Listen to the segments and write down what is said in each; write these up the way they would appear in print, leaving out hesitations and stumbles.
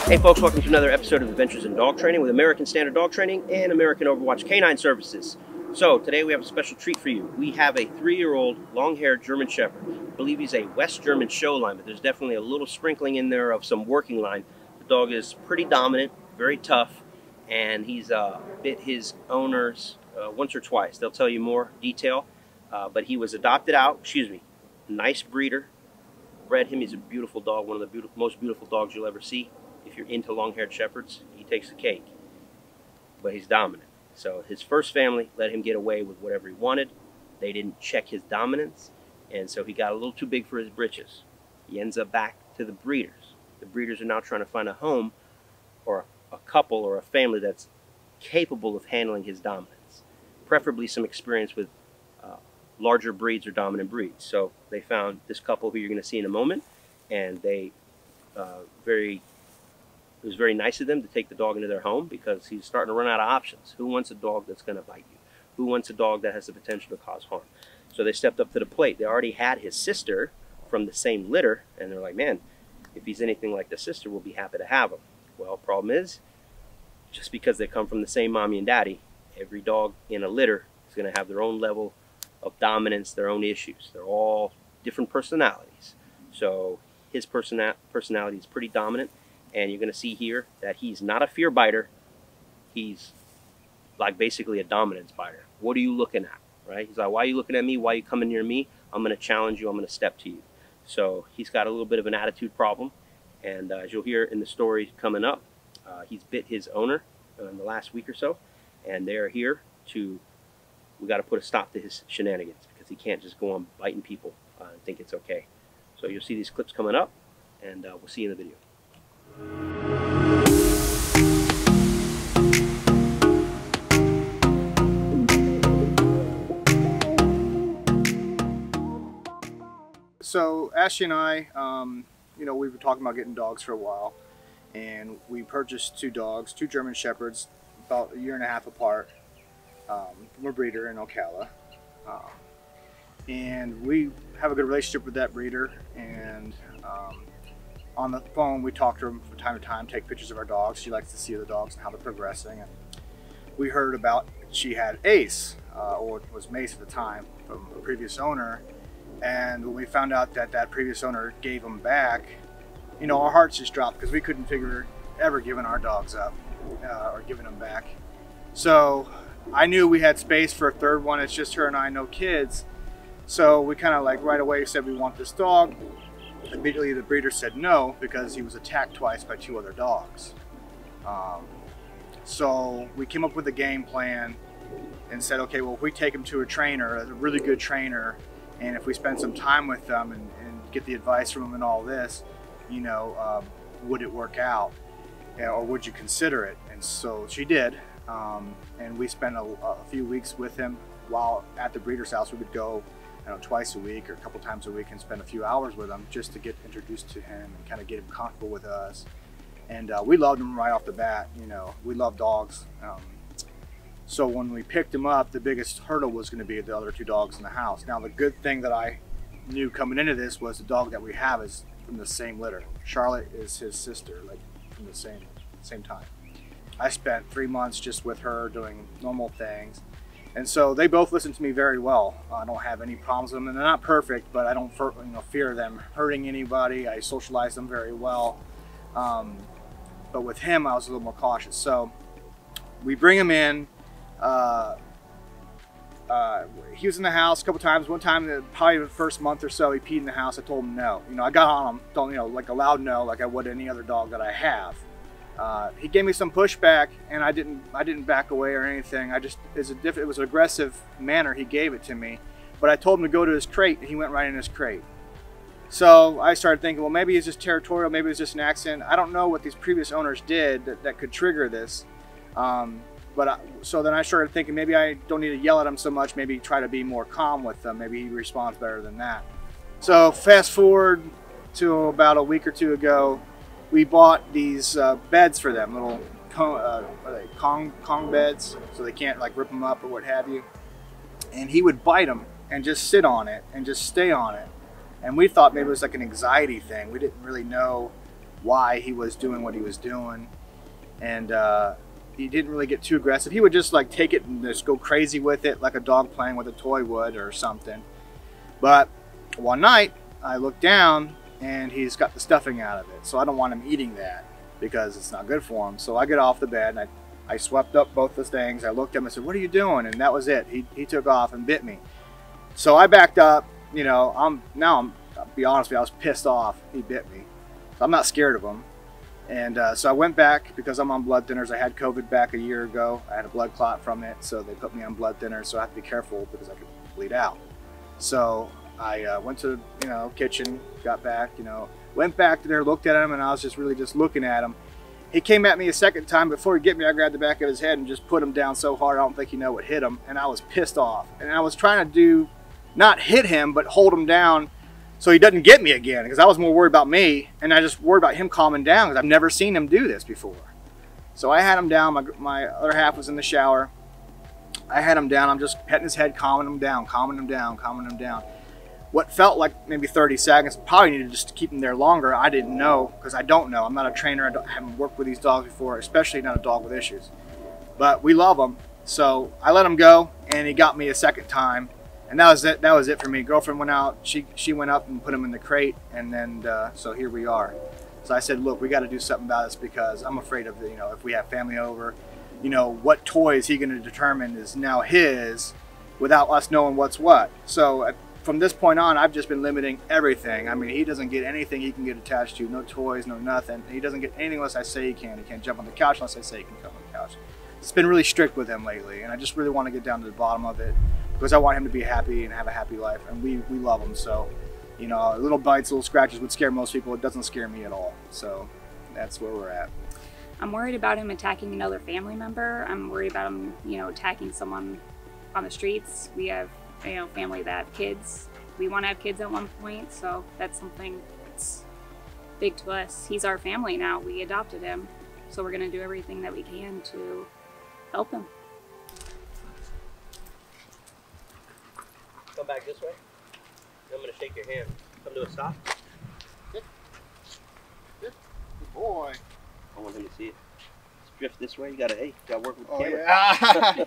Hey folks, welcome to another episode of Adventures in Dog Training with American Standard Dog Training and American Overwatch Canine Services. So today we have a special treat for you. We have a 3-year-old long-haired German Shepherd. I believe he's a West German show line, but there's definitely a little sprinkling in there of some working line. The dog is pretty dominant, very tough, and he's bit his owners once or twice. They'll tell you more detail, but he was adopted out, nice breeder. Bred him. He's a beautiful dog, one of the most beautiful dogs you'll ever see. If you're into long-haired shepherds, he takes the cake, but he's dominant. So his first family let him get away with whatever he wanted. They didn't check his dominance, and so he got a little too big for his britches. He ends up back to the breeders. The breeders are now trying to find a home or a couple or a family that's capable of handling his dominance, preferably some experience with larger breeds or dominant breeds. So they found this couple who you're going to see in a moment, and they it was very nice of them to take the dog into their home because he's starting to run out of options. Who wants a dog that's going to bite you? Who wants a dog that has the potential to cause harm? So they stepped up to the plate. They already had his sister from the same litter, and they're like, man, if he's anything like the sister, we'll be happy to have him. Well, problem is, just because they come from the same mommy and daddy, every dog in a litter is going to have their own level of dominance, their own issues. They're all different personalities. So his personality is pretty dominant. And you're going to see here that he's not a fear biter. He's like basically a dominance biter. What are you looking at, right? He's like, why are you looking at me? Why are you coming near me? I'm going to challenge you. I'm going to step to you. So he's got a little bit of an attitude problem. And as you'll hear in the story coming up, he's bit his owner in the last week or so. And they're here to, we got to put a stop to his shenanigans because he can't just go on biting people and think it's okay. So you'll see these clips coming up, and we'll see you in the video. So Ashley and I, we've been talking about getting dogs for a while, and we purchased 2 dogs, 2 German Shepherds, about 1.5 years apart, from a breeder in Ocala. And we have a good relationship with that breeder, and on the phone we talk to her from time to time, take pictures of our dogs. She likes to see the dogs and how they're progressing. And we heard about she had Ace, or it was Mace at the time, from a previous owner. And when we found out that that previous owner gave him back, our hearts just dropped because we couldn't figure ever giving our dogs up or giving them back. So I knew we had space for a third one. It's just her and I, no kids. So we kind of like right away said we want this dog. Immediately the breeder said no because he was attacked twice by 2 other dogs. So we came up with a game plan and said, okay, well, if we take him to a trainer, a really good trainer, and if we spend some time with them and get the advice from them and all this, would it work out? Or would you consider it? And so she did. And we spent a few weeks with him while at the breeder's house. We would go twice a week or a couple times a week and spend a few hours with him just to get introduced to him and kind of get him comfortable with us. And we loved him right off the bat. We love dogs. So when we picked him up, the biggest hurdle was going to be the other 2 dogs in the house. Now the good thing that I knew coming into this was the dog that we have is from the same litter. Charlotte is his sister, like from the same time. I spent 3 months just with her doing normal things. And so they both listen to me very well. I don't have any problems with them, and they're not perfect, but I don't fear them hurting anybody. I socialize them very well. But with him, I was a little more cautious. So we bring him in. He was in the house a couple times. One time, probably the first month or so, he peed in the house. I told him no. I got on him, like a loud no, like I would any other dog that I have. He gave me some pushback, and I didn't back away or anything. It was an aggressive manner he gave it to me, but I told him to go to his crate, and he went right in his crate. So I started thinking, well, maybe it's just territorial, maybe it's just an accident. I don't know what these previous owners did that could trigger this. So then I started thinking maybe I don't need to yell at him so much, maybe try to be more calm with them. Maybe he responds better than that. So fast forward to about a week or 2 ago, we bought these beds for them, little Kong beds, so they can't like rip them up or what have you. And he would bite them and just sit on it and just stay on it. And we thought maybe it was like an anxiety thing. We didn't really know why he was doing what he was doing. And he didn't really get too aggressive. He would just like take it and just go crazy with it like a dog playing with a toy would or something. But one night I looked down and he's got the stuffing out of it. So I don't want him eating that because it's not good for him. So I get off the bed and I swept up both the things. I looked at him and said, "What are you doing?" And that was it. He took off and bit me. So I backed up. You know, I'll be honest with you, I was pissed off. He bit me. So I'm not scared of him. And so I went back because I'm on blood thinners. I had COVID back a year ago. I had a blood clot from it, so they put me on blood thinners. So I have to be careful because I could bleed out. So I went to kitchen, got back, went back there, looked at him, and I was just really just looking at him. He came at me a second time. Before he get me, I grabbed the back of his head and just put him down so hard I don't think you know what hit him. And I was pissed off. And I was trying to not hit him, but hold him down so he doesn't get me again, because I was more worried about me, and I just worried about him calming down because I've never seen him do this before. So I had him down. My other half was in the shower. I had him down. I'm just petting his head, calming him down, calming him down, calming him down. What felt like maybe 30 seconds, probably needed just to keep him there longer. I didn't know, because I don't know. I'm not a trainer. I haven't worked with these dogs before, especially not a dog with issues. But we love them. So I let him go, and he got me a second time. And that was it. That was it for me. Girlfriend went out. She went up and put him in the crate, and then so here we are. So I said, look, we got to do something about this because I'm afraid of if we have family over, what toy is he going to determine is now his, without us knowing what's what. So from this point on, I've just been limiting everything. I mean, he doesn't get anything he can get attached to. No toys, no nothing. He doesn't get anything unless I say he can. He can't jump on the couch unless I say he can jump on the couch. It's been really strict with him lately, and I just really want to get down to the bottom of it, because I want him to be happy and have a happy life, and we love him. So, little bites, little scratches would scare most people. It doesn't scare me at all. So that's where we're at. I'm worried about him attacking another family member. I'm worried about him, attacking someone on the streets. We have, family that have kids. We want to have kids at one point, so that's something that's big to us. He's our family now. We adopted him, so we're going to do everything that we can to help him. Come back this way. I'm going to shake your hand. Come to a stop. Good. Good boy. I want him to see it. Let's drift this way. You got to work with the camera. Yeah.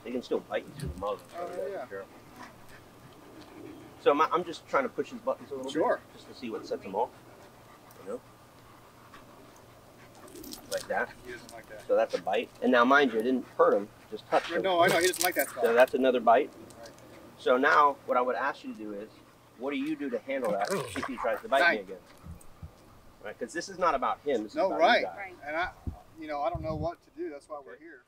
They can still bite you through the muzzle. Oh, yeah. So I'm just trying to push his buttons a little Sure. bit, just to see what sets him off. Like that. He doesn't like that. So that's a bite. And now, mind you, it didn't hurt him, just touched him. No, I know. He doesn't like that stuff. So that's another bite. Right. So now, what I would ask you to do is, what do you do to handle that if he tries to bite me again? Right? Because this is not about him. This is about you guys. Right. And I don't know what to do. That's why we're here.